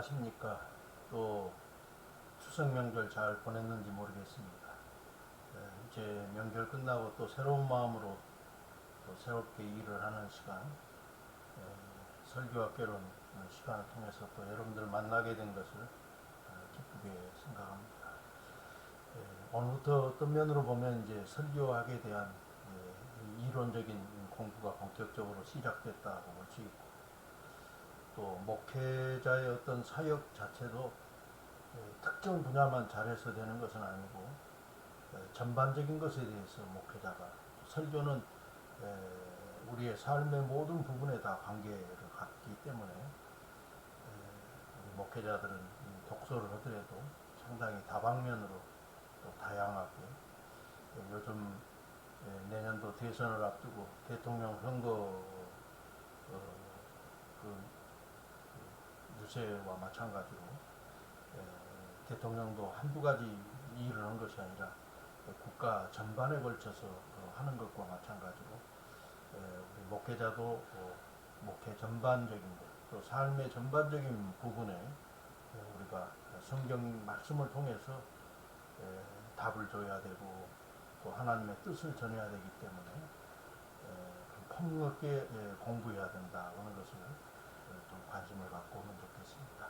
안녕하십니까. 또 추석 명절 잘 보냈는지 모르겠습니다. 이제 명절 끝나고 또 새로운 마음으로 또 새롭게 일을 하는 시간, 설교학교론 시간을 통해서 또 여러분들 만나게 된 것을 기쁘게 생각합니다. 오늘부터 어떤 면으로 보면 이제 설교학에 대한 이론적인 공부가 본격적으로 시작됐다고 볼 수 있고, 또 목회자의 어떤 사역 자체도 특정 분야만 잘해서 되는 것은 아니고 전반적인 것에 대해서 목회자가, 설교는 우리의 삶의 모든 부분에 다 관계를 갖기 때문에 우리 목회자들은 독서를 하더라도 상당히 다방면으로 또 다양하게, 요즘 내년도 대선을 앞두고 대통령 선거 그 유세와 마찬가지로 대통령도 한두 가지 일을 한 것이 아니라 국가 전반에 걸쳐서 하는 것과 마찬가지로 우리 목회자도 목회 전반적인 것, 또 삶의 전반적인 부분에 우리가 성경 말씀을 통해서 답을 줘야 되고 또 하나님의 뜻을 전해야 되기 때문에 폭넓게 공부해야 된다 하는 것을 좀 관심을 갖고 오면 좋겠습니다.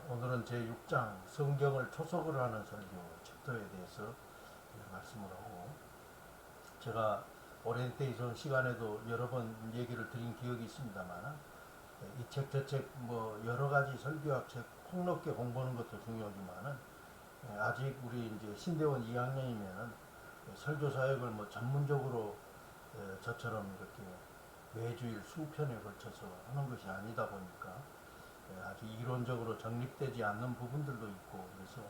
오늘은 제6장 성경을 초석으로 하는 설교 챕터에 대해서 말씀을 하고, 제가 오리엔테이션 시간에도 여러 번 얘기를 드린 기억이 있습니다만, 이 책 저 책 뭐 여러 가지 설교학 책 폭넓게 공부하는 것도 중요하지만은 아직 우리 이제 신대원 2학년이면은 설교 사역을 뭐 전문적으로 저처럼 이렇게 매주일 수편에 걸쳐서 하는 것이 아니다 보니까 아주 이론적으로 정립되지 않는 부분들도 있고, 그래서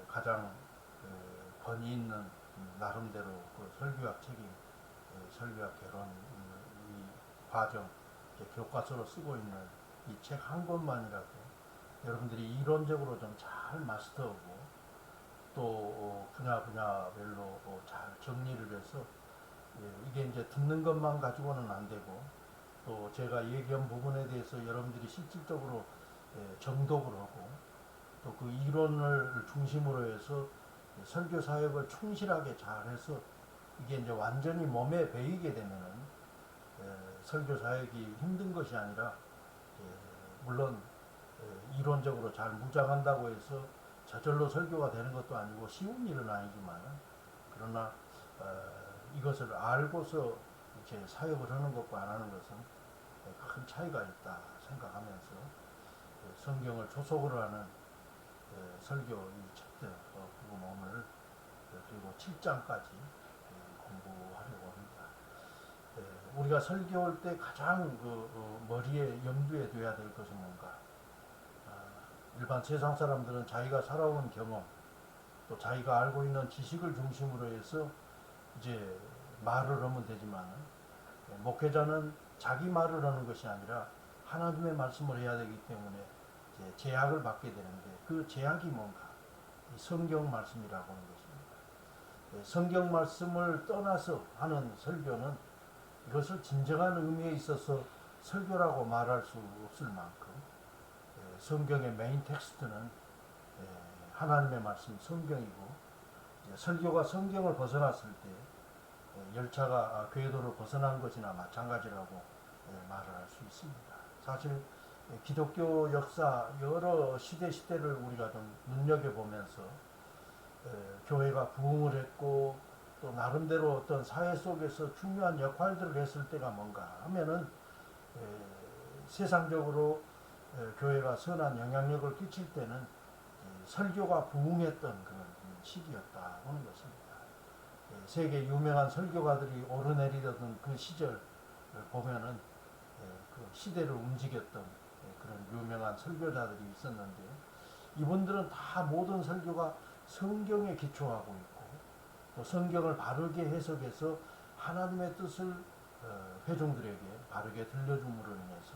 가장 권위 있는 나름대로 그 설교학 책이 설교학 개론 이 과정 교과서로 쓰고 있는 이 책 한 권만이라도 여러분들이 이론적으로 좀 잘 마스터하고 또 분야별로 잘 정리를 해서, 이게 이제 듣는 것만 가지고는 안 되고, 또 제가 얘기한 부분에 대해서 여러분들이 실질적으로 정독을 하고, 또 그 이론을 중심으로 해서 설교 사역을 충실하게 잘해서 이게 이제 완전히 몸에 배이게 되면은 설교 사역이 힘든 것이 아니라, 물론 이론적으로 잘 무장한다고 해서 저절로 설교가 되는 것도 아니고 쉬운 일은 아니지만, 그러나 이것을 알고서 이렇게 사역을 하는 것과 안 하는 것은 큰 차이가 있다 생각하면서 성경을 초속으로 하는 설교 이 챕터 오늘 그리고 7장까지 공부하려고 합니다. 우리가 설교할 때 가장 머리에 염두에 둬야 될 것은 뭔가, 일반 세상 사람들은 자기가 살아온 경험, 또 자기가 알고 있는 지식을 중심으로 해서 이제 말을 하면 되지만, 목회자는 자기 말을 하는 것이 아니라 하나님의 말씀을 해야 되기 때문에 이제 제약을 받게 되는데, 그 제약이 뭔가 성경 말씀이라고 하는 것입니다. 성경 말씀을 떠나서 하는 설교는 이것을 진정한 의미에 있어서 설교라고 말할 수 없을 만큼, 성경의 메인 텍스트는 하나님의 말씀 성경이고, 설교가 성경을 벗어났을 때 열차가 궤도를 벗어난 것이나 마찬가지라고 말을 할 수 있습니다. 사실 기독교 역사 여러 시대를 우리가 좀 눈여겨보면서 교회가 부흥을 했고 또 나름대로 어떤 사회 속에서 중요한 역할들을 했을 때가 뭔가 하면은 세상적으로 교회가 선한 영향력을 끼칠 때는 설교가 부흥했던 그런 시기였다 하는 것입니다. 세계 유명한 설교가들이 오르내리던 그 시절 보면은 그 시대를 움직였던 그런 유명한 설교자들이 있었는데, 이분들은 다 모든 설교가 성경에 기초하고 있고, 또 성경을 바르게 해석해서 하나님의 뜻을 회중들에게 바르게 들려줌으로 인해서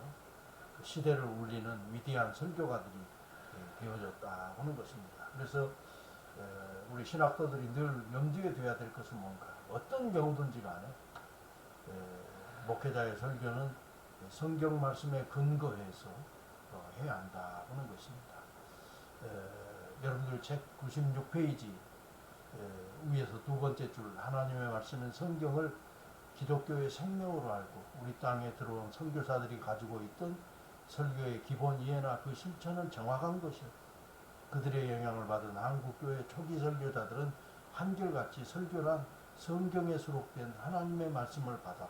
그 시대를 울리는 위대한 설교가들이 되어졌다 하는 것입니다. 그래서 우리 신학도들이 늘 염두에 둬야 될 것은 뭔가, 어떤 경우든지 간에 목회자의 설교는 성경 말씀에 근거해서 해야 한다는 것입니다. 여러분들 책 96페이지 위에서 두 번째 줄 하나님의 말씀은 성경을 기독교의 생명으로 알고 우리 땅에 들어온 선교사들이 가지고 있던 설교의 기본 이해나 그 실천은 정확한 것이요. 그들의 영향을 받은 한국교회 초기 설교자들은 한결같이 설교란 성경에 수록된 하나님의 말씀을 받아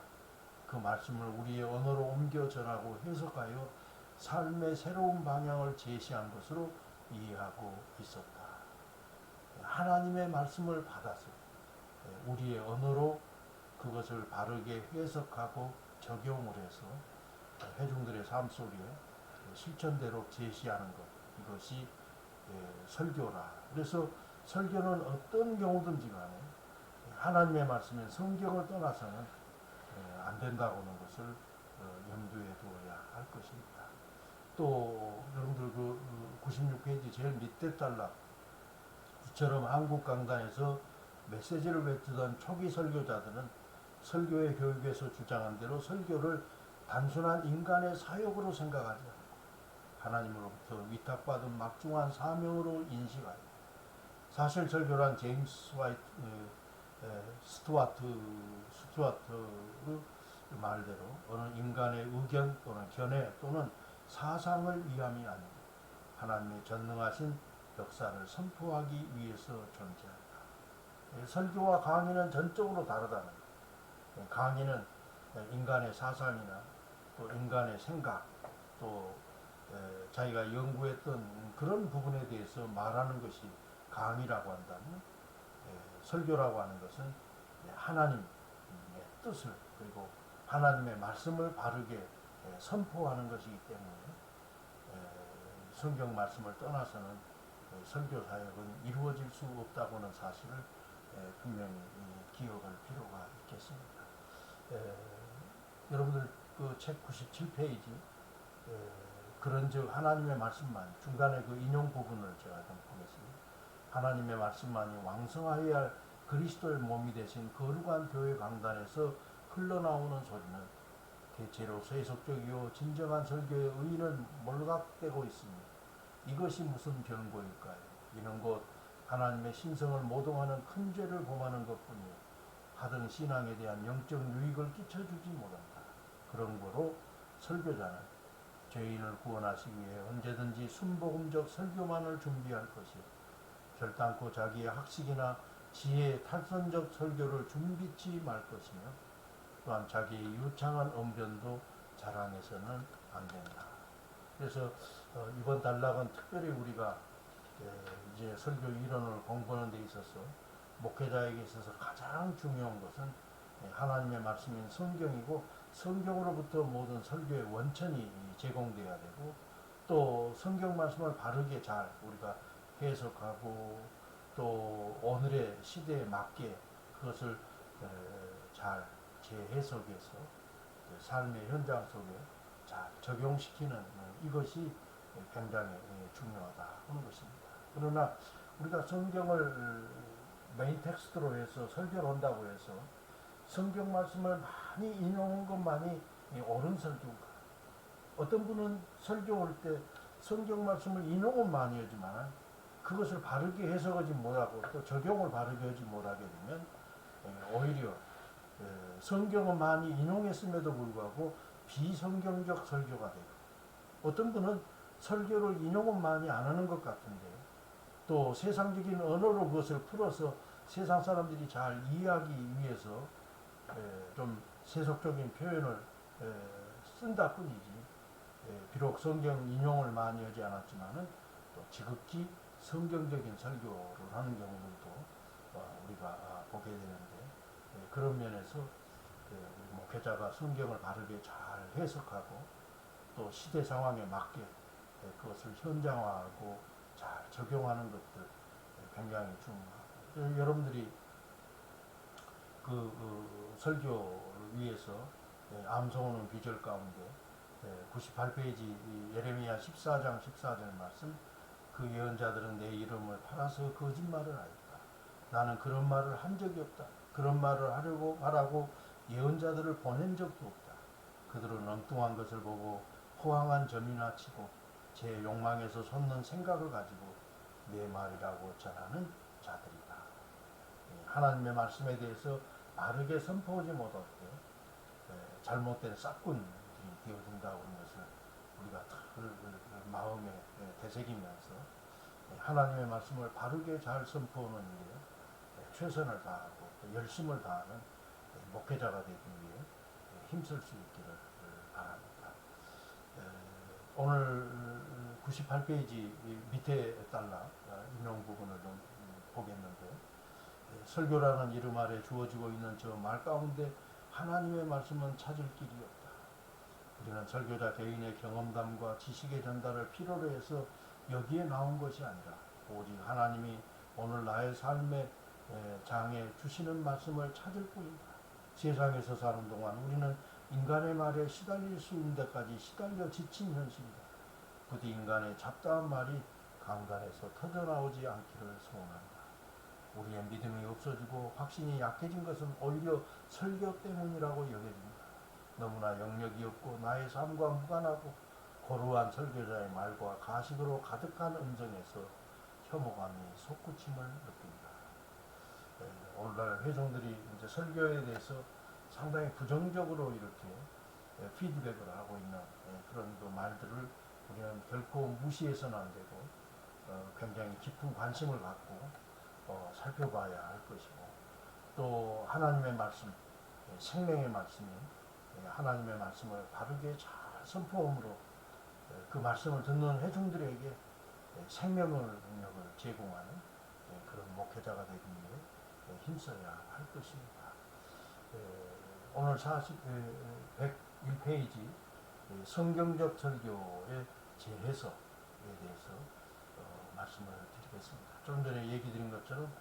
그 말씀을 우리의 언어로 옮겨 전하고 해석하여 삶의 새로운 방향을 제시한 것으로 이해하고 있었다. 하나님의 말씀을 받아서 우리의 언어로 그것을 바르게 해석하고 적용을 해서 회중들의 삶 속에 실천대로 제시하는 것, 이것이 설교라. 그래서 설교는 어떤 경우든지 간에 하나님의 말씀인 성경을 떠나서는 안 된다고 하는 것을 염두에 두어야 할 것입니다. 또 여러분들 그 96페이지 제일 밑에 달락 이처럼 한국 강단에서 메시지를 외치던 초기 설교자들은 설교의 교육에서 주장한 대로 설교를 단순한 인간의 사역으로 생각하지 않고 하나님으로부터 위탁받은 막중한 사명으로 인식하여 사실 설교란 제임스 스튜어트의 말대로 어느 인간의 의견 또는 견해 또는 사상을 위함이 아니고 하나님의 전능하신 역사를 선포하기 위해서 존재한다. 설교와 강의는 전적으로 다르다는 거예요. 강의는 인간의 사상이나 또 인간의 생각 또 자기가 연구했던 그런 부분에 대해서 말하는 것이 강의라고 한다면 설교라고 하는 것은 하나님의 뜻을 그리고 하나님의 말씀을 바르게 선포하는 것이기 때문에 성경 말씀을 떠나서는 설교 사역은 이루어질 수 없다고 하는 사실을 분명히 기억할 필요가 있겠습니다. 여러분들 그 책 97페이지 그런즉 하나님의 말씀만 중간에 그 인용 부분을 제가 좀 보겠습니다. 하나님의 말씀만이 왕성하여야 할 그리스도의 몸이 되신 거룩한 교회 강단에서 흘러나오는 소리는 대체로 세속적이요 진정한 설교의 의의는 몰락되고 있습니다. 이것이 무슨 변고일까요? 이는 곧 하나님의 신성을 모독하는 큰 죄를 범하는 것뿐이요 하등 신앙에 대한 영적 유익을 끼쳐주지 못한다. 그런 거로 설교자는 죄인을 구원하시기 위해 언제든지 순복음적 설교만을 준비할 것이요 결단코 자기의 학식이나 지혜의 탈선적 설교를 준비치 말 것이며 또한 자기의 유창한 언변도 자랑해서는 안 된다. 그래서 이번 단락은 특별히 우리가 이제 설교 이론을 공부하는 데 있어서 목회자에게 있어서 가장 중요한 것은 하나님의 말씀인 성경이고 성경으로부터 모든 설교의 원천이 제공되어야 되고 또 성경 말씀을 바르게 잘 우리가 해석하고 또 오늘의 시대에 맞게 그것을 잘 재해석해서 삶의 현장 속에 잘 적용시키는 이것이 굉장히 중요하다 하는 것입니다. 그러나 우리가 성경을 메인 텍스트로 해서 설교를 한다고 해서 성경 말씀을 많이 인용한 것만이 옳은 설교인가? 어떤 분은 설교할 때 성경 말씀을 인용은 많이 하지만 그것을 바르게 해석하지 못하고 또 적용을 바르게 하지 못하게 되면 오히려 성경은 많이 인용했음에도 불구하고 비성경적 설교가 되고 어떤 분은 설교를 인용은 많이 안 하는 것 같은데 또 세상적인 언어로 그것을 풀어서 세상 사람들이 잘 이해하기 위해서 좀 세속적인 표현을 쓴다 뿐이지 비록 성경 인용을 많이 하지 않았지만은 또 지극히 성경적인 설교를 하는 경우들도 우리가 보게 되는데 그런 면에서 우리 목회자가 성경을 바르게 잘 해석하고 또 시대 상황에 맞게 그것을 현장화하고 잘 적용하는 것들 굉장히 중요하고 여러분들이 그 설교를 위해서 암송하는 비절 가운데 98페이지 예레미야 14장 14절 말씀 그 예언자들은 내 이름을 팔아서 거짓말을 하였다. 나는 그런 말을 한 적이 없다. 그런 말을 하라고 예언자들을 보낸 적도 없다. 그들은 엉뚱한 것을 보고 호황한 점이나 치고 제 욕망에서 솟는 생각을 가지고 내 말이라고 전하는 자들이다. 하나님의 말씀에 대해서 바르게 선포하지 못할 때 잘못된 싹군들이 되어든다고 하는 것을 우리가 마음에 되새기면서 하나님의 말씀을 바르게 잘 선포하는 일에 최선을 다하고 열심을 다하는 목회자가 되기 위해 힘쓸 수 있기를 바랍니다. 오늘 98페이지 밑에 달라 인용 부분을 좀 보겠는데, 설교라는 이름 아래 주어지고 있는 저 말 가운데 하나님의 말씀은 찾을 길이 없다. 우리는 설교자 개인의 경험담과 지식의 전달을 필요로 해서 여기에 나온 것이 아니라 오직 하나님이 오늘 나의 삶의 장에 주시는 말씀을 찾을 뿐이다. 세상에서 사는 동안 우리는 인간의 말에 시달릴 수 있는 데까지 시달려 지친 현실이다. 부디 인간의 잡다한 말이 강단에서 터져나오지 않기를 소원한다. 우리의 믿음이 없어지고 확신이 약해진 것은 오히려 설교 때문이라고 여겨진다. 너무나 영역이 없고 나의 삶과 무관하고 고루한 설교자의 말과 가식으로 가득한 음성에서 혐오감이 솟구침을 느낀다. 오늘날 회중들이 이제 설교에 대해서 상당히 부정적으로 이렇게 피드백을 하고 있는 그런 그 말들을 우리는 결코 무시해서는 안 되고 굉장히 깊은 관심을 갖고 살펴봐야 할 것이고, 또 하나님의 말씀, 생명의 말씀인 하나님의 말씀을 바르게 잘 선포함으로 그 말씀을 듣는 회중들에게 생명을 능력을 제공하는 그런 목회자가 되기 위해 힘써야 할 것입니다. 오늘 101페이지 성경적 설교의 재해석에 대해서 말씀을 드리겠습니다. 좀 전에 얘기 드린 것처럼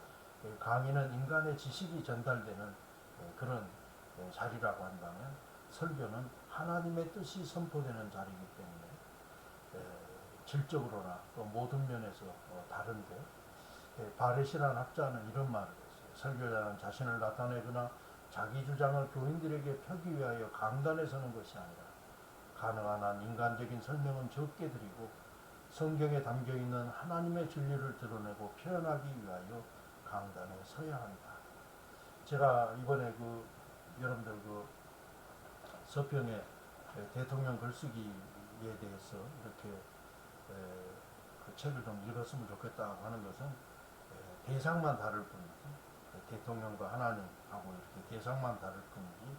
강의는 인간의 지식이 전달되는 그런 자리라고 한다면, 설교는 하나님의 뜻이 선포되는 자리이기 때문에 질적으로나 또 모든 면에서 다른데, 바레시라는 학자는 이런 말을 했어요. 설교자는 자신을 나타내거나 자기 주장을 교인들에게 펴기 위하여 강단에 서는 것이 아니라 가능한 한 인간적인 설명은 적게 드리고 성경에 담겨있는 하나님의 진리를 드러내고 표현하기 위하여 강단에 서야 한다. 제가 이번에 여러분들 서평의 대통령 글쓰기에 대해서 이렇게 그 책을 좀 읽었으면 좋겠다고 하는 것은 대상만 다를 뿐이지, 대통령과 하나님하고 이렇게 대상만 다를 뿐이지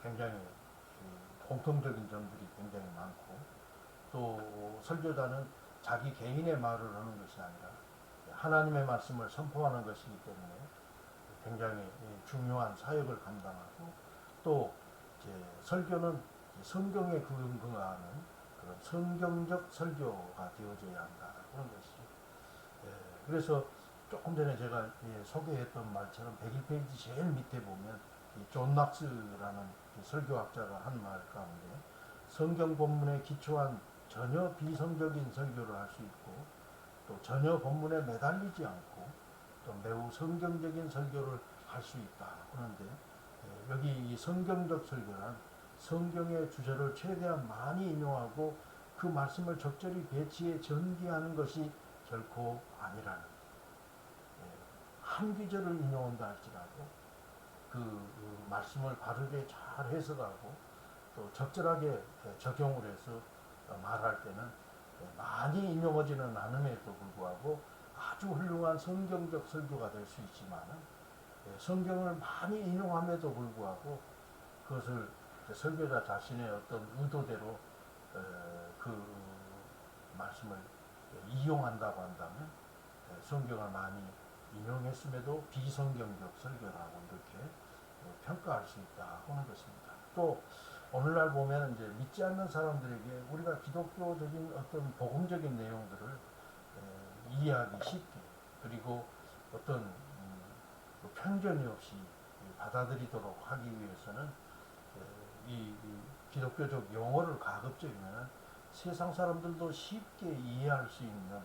굉장히 공통적인 점들이 굉장히 많고, 또 설교자는 자기 개인의 말을 하는 것이 아니라 하나님의 말씀을 선포하는 것이기 때문에 굉장히 중요한 사역을 감당하고, 또 설교는 성경에 근거하는 그런 성경적 설교가 되어져야 한다는 것이, 그래서 조금 전에 제가 소개했던 말처럼 101페이지 제일 밑에 보면 존 낙스라는 설교학자가 한 말 가운데 성경 본문에 기초한 전혀 비성적인 설교를 할 수 있고, 또 전혀 본문에 매달리지 않고 또 매우 성경적인 설교를 할 수 있다 하는데, 여기 이 성경적 설교란 성경의 주제를 최대한 많이 인용하고 그 말씀을 적절히 배치해 전기하는 것이 결코 아니라는, 한 구절을 인용한다 할지라도 그 말씀을 바르게 잘 해석하고 또 적절하게 적용을 해서 말할 때는 많이 인용하지는 않음에도 불구하고 아주 훌륭한 성경적 설교가 될 수 있지만, 성경을 많이 인용함에도 불구하고 그것을 설교자 자신의 어떤 의도대로 그 말씀을 이용한다고 한다면 성경을 많이 인용했음에도 비성경적 설교라고 이렇게 평가할 수 있다 하는 것입니다. 또 오늘날 보면 이제 믿지 않는 사람들에게 우리가 기독교적인 어떤 복음적인 내용들을 이해하기 쉽게, 그리고 어떤 편견이 없이 받아들이도록 하기 위해서는 이 기독교적 용어를 가급적이면 세상 사람들도 쉽게 이해할 수 있는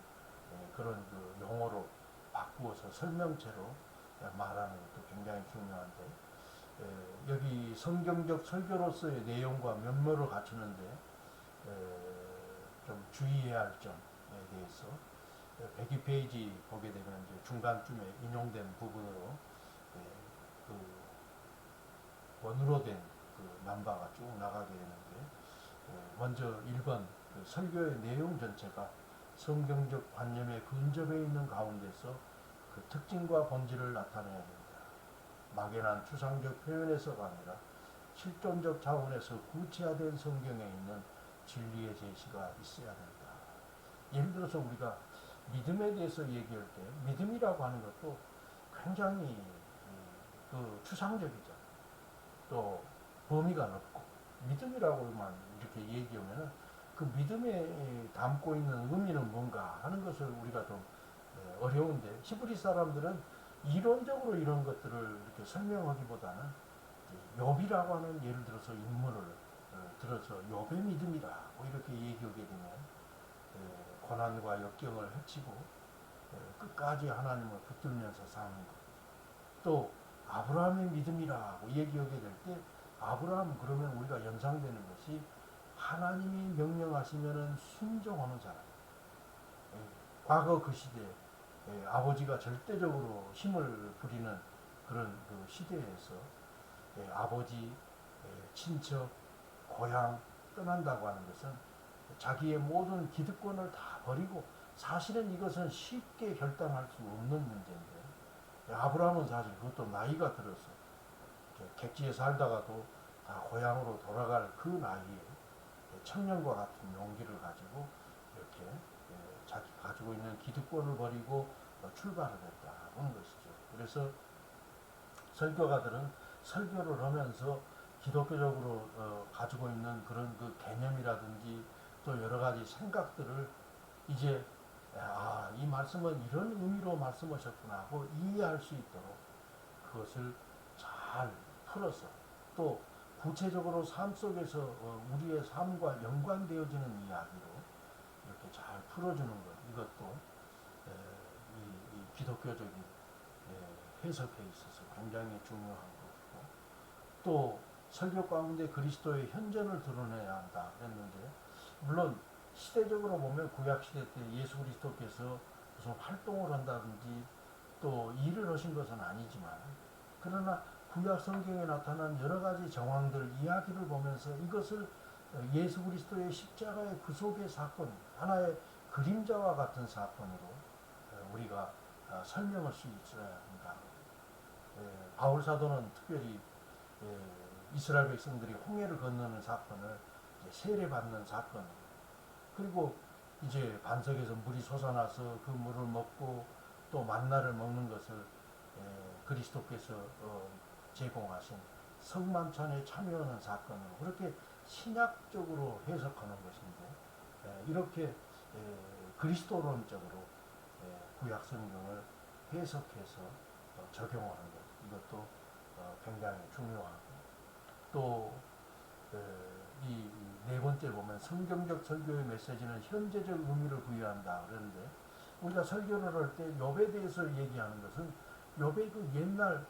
그런 용어로 바꾸어서 설명체로 말하는 것도 굉장히 중요한데, 여기 성경적 설교로서의 내용과 면모를 갖추는데 좀 주의해야 할 점에 대해서 102페이지 보게 되면 이제 중간쯤에 인용된 부분으로 그 원으로 된 그 남바가 쭉 나가게 되는데 먼저 1번 그 설교의 내용 전체가 성경적 관념에 근접해 있는 가운데서 그 특징과 본질을 나타내야 된다. 막연한 추상적 표현에서가 아니라 실존적 차원에서 구체화된 성경에 있는 진리의 제시가 있어야 된다. 예를 들어서 우리가 믿음에 대해서 얘기할 때 믿음이라고 하는 것도 굉장히 그 추상적이죠. 또 범위가 넓고 믿음이라고만 이렇게 얘기하면 그 믿음에 담고 있는 의미는 뭔가 하는 것을 우리가 좀 어려운데 히브리 사람들은 이론적으로 이런 것들을 이렇게 설명하기보다는 욥이라고 하는 예를 들어서 인물을 들어서 욥의 믿음이라고 이렇게 얘기하게 되면 고난과 역경을 헤치고 끝까지 하나님을 붙들면서 사는 것. 또 아브라함의 믿음이라고 얘기하게 될 때 아브라함 그러면 우리가 연상되는 것이 하나님이 명령하시면은 순종하는 사람. 과거 그 시대 아버지가 절대적으로 힘을 부리는 그런 그 시대에서 아버지, 친척, 고향 떠난다고 하는 것은 자기의 모든 기득권을 다 버리고 사실은 이것은 쉽게 결단할 수 없는 문제인데 아브라함은 사실 그것도 나이가 들어서 객지에 살다가도 다 고향으로 돌아갈 그 나이에 청년과 같은 용기를 가지고 이렇게 자기 가지고 있는 기득권을 버리고 출발을 했다는 것이죠. 그래서 설교가들은 설교를 하면서 기독교적으로 가지고 있는 그런 그 개념이라든지 또 여러 가지 생각들을 이제 이 말씀은 이런 의미로 말씀하셨구나 하고 이해할 수 있도록 그것을 잘 풀어서 또 구체적으로 삶 속에서 우리의 삶과 연관되어지는 이야기로 이렇게 잘 풀어주는 것 이것도 이 기독교적인 해석에 있어서 굉장히 중요한 것이고 또 설교 가운데 그리스도의 현존을 드러내야 한다 했는데 물론 시대적으로 보면 구약시대 때 예수 그리스도께서 무슨 활동을 한다든지 또 일을 하신 것은 아니지만 그러나 구약 성경에 나타난 여러 가지 정황들 이야기를 보면서 이것을 예수 그리스도의 십자가의 구속의 사건 하나의 그림자와 같은 사건으로 우리가 설명할 수 있어야 한다. 바울 사도는 특별히 이스라엘 백성들이 홍해를 건너는 사건을 세례받는 사건 그리고 이제 반석에서 물이 솟아나서 그 물을 먹고 또 만나를 먹는 것을 그리스도께서 제공하신 성만찬에 참여하는 사건으로 그렇게 신약적으로 해석하는 것인데 이렇게 그리스도론적으로 구약 성경을 해석해서 적용하는 것 이것도 굉장히 중요하고 또 이 네 번째 보면 성경적 설교의 메시지는 현재적 의미를 부여한다 그러는데 우리가 설교를 할 때 욥에 대해서 얘기하는 것은 욥의 그 옛날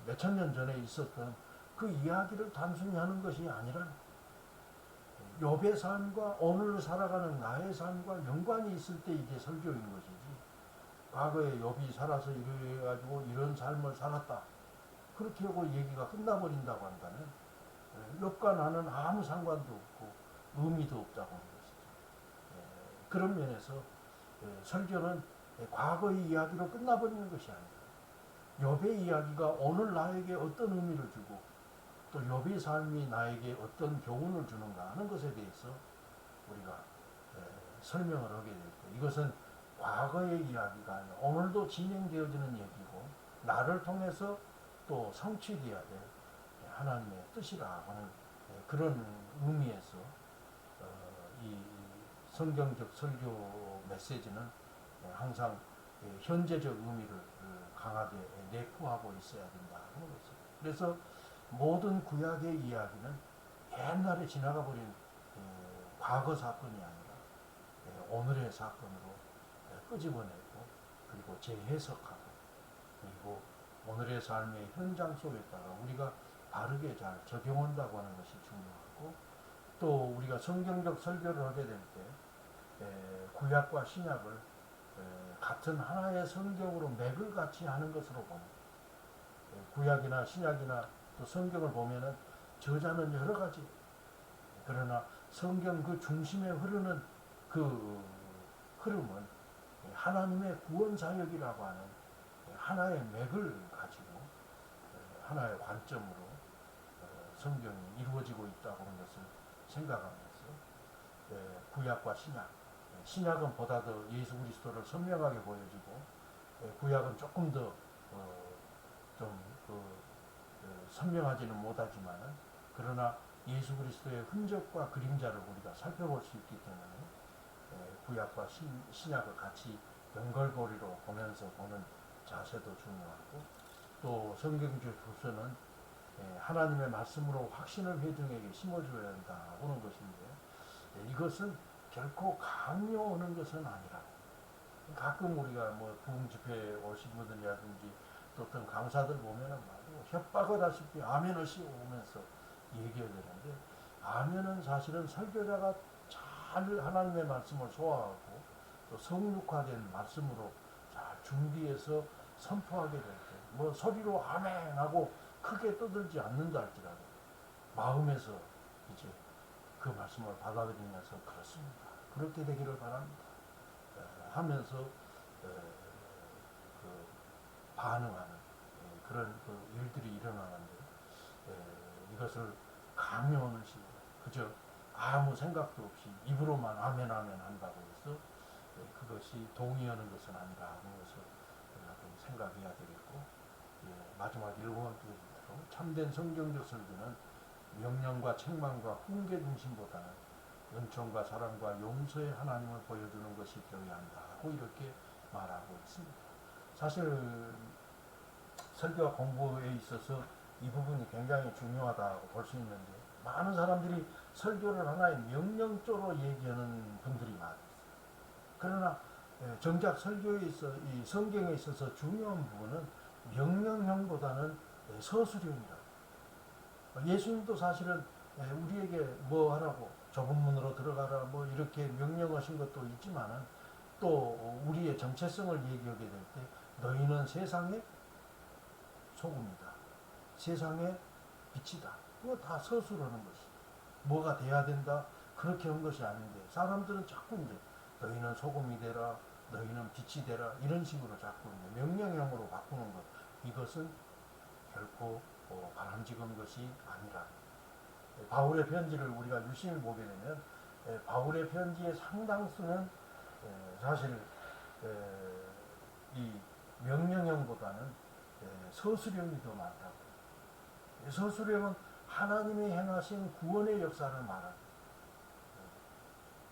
몇천 년 전에 있었던 그 이야기를 단순히 하는 것이 아니라 욥의 삶과 오늘 살아가는 나의 삶과 연관이 있을 때 이게 설교인 것이지 과거에 욥이 살아서 이래가지고 이런 삶을 살았다 그렇게 하고 얘기가 끝나버린다고 한다면 욥과 나는 아무 상관도 없고 의미도 없다고 하는 것이죠. 그런 면에서 설교는 과거의 이야기로 끝나버리는 것이 아니라 욥의 이야기가 오늘 나에게 어떤 의미를 주고 또 욥의 삶이 나에게 어떤 교훈을 주는가 하는 것에 대해서 우리가 설명을 하게 될 때 이것은 과거의 이야기가 아니라 오늘도 진행되어지는 얘기고 나를 통해서 또 성취되어야 될 하나님의 뜻이라 하는 그런 의미에서 이 성경적 설교 메시지는 항상 현재적 의미를 강하게 내포하고 있어야 된다는 것이죠. 그래서 모든 구약의 이야기는 옛날에 지나가 버린 과거 사건이 아니라 오늘의 사건으로 끄집어내고 그리고 재해석하고 그리고 오늘의 삶의 현장 속에다가 우리가 바르게 잘 적용한다고 하는 것이 중요하고 또 우리가 성경적 설교를 하게 될 때 구약과 신약을 같은 하나의 성경으로 맥을 같이 하는 것으로 보는, 구약이나 신약이나 또 성경을 보면은 저자는 여러 가지, 그러나 성경 그 중심에 흐르는 그 흐름은 하나님의 구원 사역이라고 하는 하나의 맥을 가지고 하나의 관점으로 성경이 이루어지고 있다고 하는 것을 생각하면서 구약과 신약, 신약은 보다 더 예수 그리스도를 선명하게 보여지고 구약은 조금 더 선명하지는 못하지만은, 그러나 예수 그리스도의 흔적과 그림자를 우리가 살펴볼 수 있기 때문에 구약과 신약을 같이 연결고리로 보면서 보는 자세도 중요하고, 또 성경주 주서는 하나님의 말씀으로 확신을 회중에게 심어줘야 한다 하는 것인데, 이것은 결코 강요하는 것은 아니라, 가끔 우리가 뭐 부흥 집회에 오신 분들이라든지 또 어떤 강사들 보면은 협박을 하시피 아멘 하시고 오면서 얘기해야 되는데, 아멘은 사실은 설교자가 잘 하나님의 말씀을 소화하고 또 성육화된 말씀으로 잘 준비해서 선포하게 될 때, 뭐 소리로 아멘 하고 크게 떠들지 않는다 할지라도 마음에서 이제 그 말씀을 받아들이면서 그렇습니다, 그렇게 되기를 바랍니다 하면서 그 반응하는 그런 그 일들이 일어나는데, 이것을 강요하는 식으로 그저 아무 생각도 없이 입으로만 아멘 아멘 한다고 해서 그것이 동의하는 것은 아니라 하는 것을 우리가 좀 생각해야 되겠고, 마지막 일곱 번째로 참된 성경적 설교는 명령과 책망과 훈계 중심보다는 은총과 사랑과 용서의 하나님을 보여주는 것이 되어야 한다고 이렇게 말하고 있습니다. 사실 설교와 공부에 있어서 이 부분이 굉장히 중요하다고 볼 수 있는데, 많은 사람들이 설교를 하나의 명령조로 얘기하는 분들이 많아요. 그러나 정작 설교에 있어 이 성경에 있어서 중요한 부분은 명령형보다는 서술형이라. 예수님도 사실은 우리에게 뭐 하라고 좁은 문으로 들어가라 뭐 이렇게 명령하신 것도 있지만은, 또 우리의 정체성을 얘기하게 될 때 너희는 세상의 소금이다, 세상의 빛이다, 그거 다 서술하는 것이 뭐가 돼야 된다 그렇게 한 것이 아닌데, 사람들은 자꾸 이제 너희는 소금이 되라, 너희는 빛이 되라 이런 식으로 자꾸 이제 명령형으로 바꾸는 것, 이것은 결코 바람직한 것이 아니라. 바울의 편지를 우리가 유심히 보게 되면 바울의 편지의 상당수는 사실 이 명령형보다는 서술형이 더 많다고. 서술형은 하나님이 행하신 구원의 역사를 말합니다.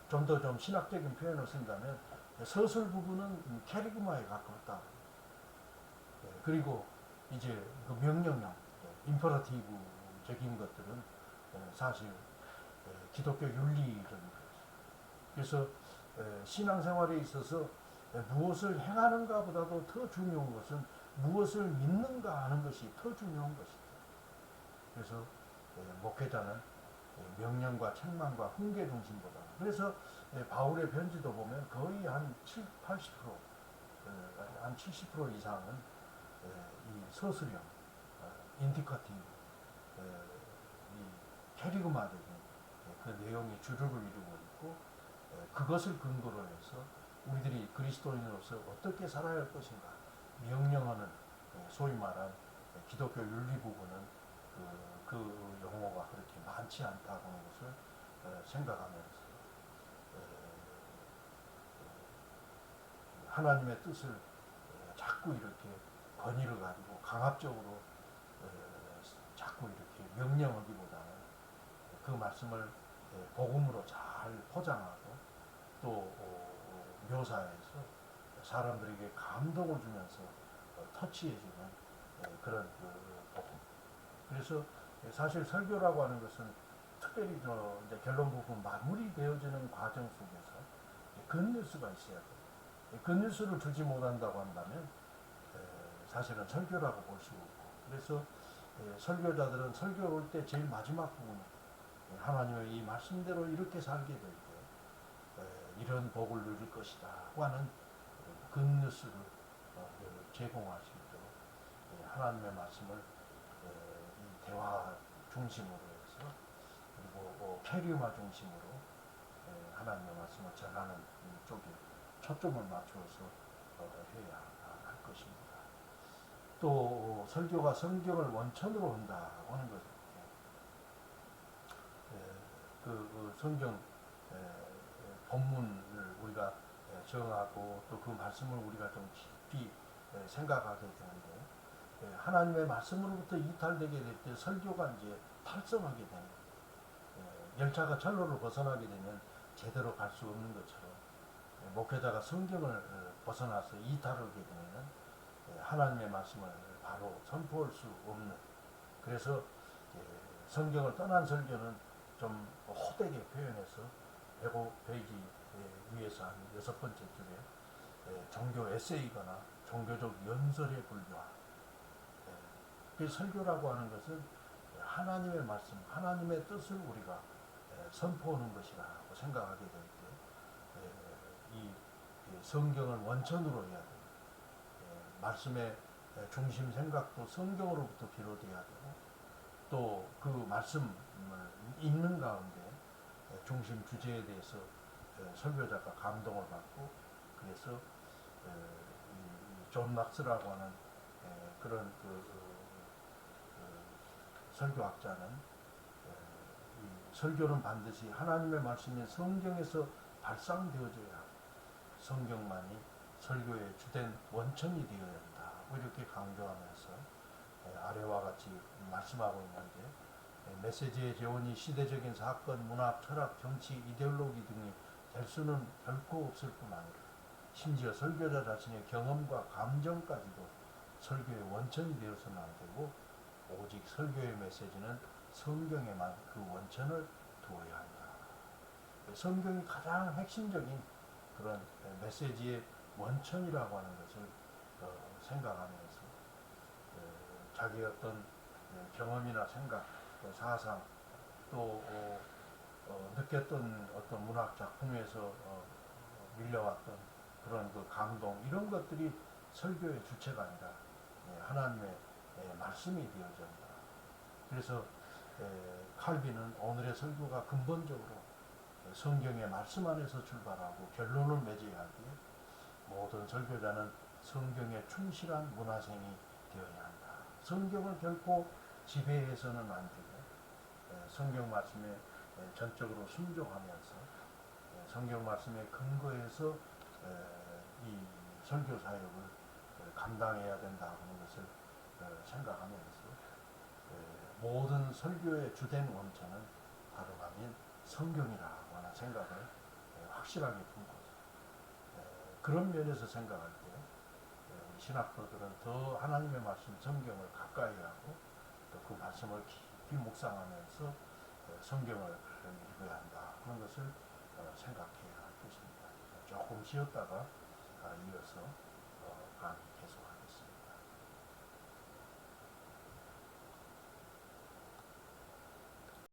좀 더 좀 신학적인 표현을 쓴다면 서술 부분은 캐리그마에 가깝다. 그리고 이제 그 명령형, 임퍼러티브적인 것들은 사실 기독교 윤리적인 거죠. 그래서 신앙생활에 있어서 무엇을 행하는가 보다도 더 중요한 것은 무엇을 믿는가 하는 것이 더 중요한 것이다. 그래서 목회자는 명령과 책망과 훈계 중심보다, 그래서 바울의 편지도 보면 거의 한 80%, 한 70% 이상은 이 서술형, 인디커티브, 이 캐리그마적인 그 내용이 주류를 이루고 있고, 그것을 근거로 해서 우리들이 그리스도인으로서 어떻게 살아야 할 것인가 명령하는, 소위 말한 기독교 윤리 부분은 그 용어가 그렇게 많지 않다고 하는 것을 생각하면서 하나님의 뜻을 자꾸 이렇게 권위를 가지고 강압적으로 자꾸 이렇게 명령하기보다는 그 말씀을 복음으로 잘 포장하고 또 묘사해서 사람들에게 감동을 주면서 터치해주는 그런 복음. 그래서 사실 설교라고 하는 것은 특별히 이제 결론 부분 마무리되어지는 과정 속에서 굿뉴스가 있어야 돼요. 굿뉴스를 주지 못한다고 한다면 사실은 설교라고 볼 수 없고, 그래서 설교자들은 설교 올 때 제일 마지막 부분, 하나님의 이 말씀대로 이렇게 살게 될 때 이런 복을 누릴 것이다 하는 굿뉴스를 제공할 수 있도록 하나님의 말씀을 이 대화 중심으로 해서 그리고 캐리마 중심으로 하나님의 말씀을 전하는 쪽에 초점을 맞추어서 해야 할 것입니다. 또 설교가 성경을 원천으로 한다고 하는 것은 그 성경 본문을 우리가 정하고 또 그 말씀을 우리가 좀 깊이 생각하게 되는데 하나님의 말씀으로부터 이탈되게 될 때 설교가 이제 탈선하게 되는 열차가 철로를 벗어나게 되면 제대로 갈 수 없는 것처럼 목회자가 성경을 벗어나서 이탈하게 되면 하나님의 말씀을 바로 선포할 수 없는 그래서 성경을 떠난 설교는 좀 호되게 표현해서 105페이지 위에서 한 6번째 줄에 종교 에세이거나 종교적 연설에 불과한 그 설교라고 하는 것은 하나님의 말씀, 하나님의 뜻을 우리가 선포하는 것이라고 생각하게 될 때 이 성경을 원천으로 해야 되고 말씀의 중심 생각도 성경으로부터 비롯해야 되고 또 그 말씀을 읽는 가운데 중심 주제에 대해서 설교자가 감동을 받고 그래서 존 막스라고 하는 그런 설교학자는 이 설교는 반드시 하나님의 말씀인 성경에서 발상되어져야 하고 성경만이 설교의 주된 원천이 되어야 한다. 이렇게 강조하면서 아래와 같이 말씀하고 있는데 메시지의 재원이 시대적인 사건, 문학, 철학, 정치, 이데올로기 등이 될 수는 결코 없을 뿐 아니라 심지어 설교자 자신의 경험과 감정까지도 설교의 원천이 되어서는 안 되고 오직 설교의 메시지는 성경에만 그 원천을 두어야 한다. 성경이 가장 핵심적인 그런 메시지의 원천이라고 하는 것을 생각하면서 자기의 어떤 경험이나 생각, 또 사상, 또 느꼈던 어떤 문학 작품에서 밀려왔던 그런 그 감동 이런 것들이 설교의 주체가 아니라 하나님의 말씀이 되어져 한다. 그래서 칼빈은 오늘의 설교가 근본적으로 성경의 말씀 안에서 출발하고 결론을 맺어야 하기에 모든 설교자는 성경에 충실한 문화생이 되어야 한다. 성경을 결코 지배해서는 안 되고 성경 말씀에 전적으로 순종하면서 성경 말씀에 근거해서 이 설교 사역을 감당해야 된다는 것을 생각하면서 모든 설교의 주된 원천은 다름 아닌 성경이라고 하는 생각을 확실하게 품고서 그런 면에서 생각할 때 우리 신학도들은 더 하나님의 말씀 성경을 가까이 하고 또 그 말씀을 깊이 묵상하면서 성경을 읽어야 한다 하는 것을 생각해야 할 것입니다. 조금 쉬었다가 이어서 강의 계속하겠습니다.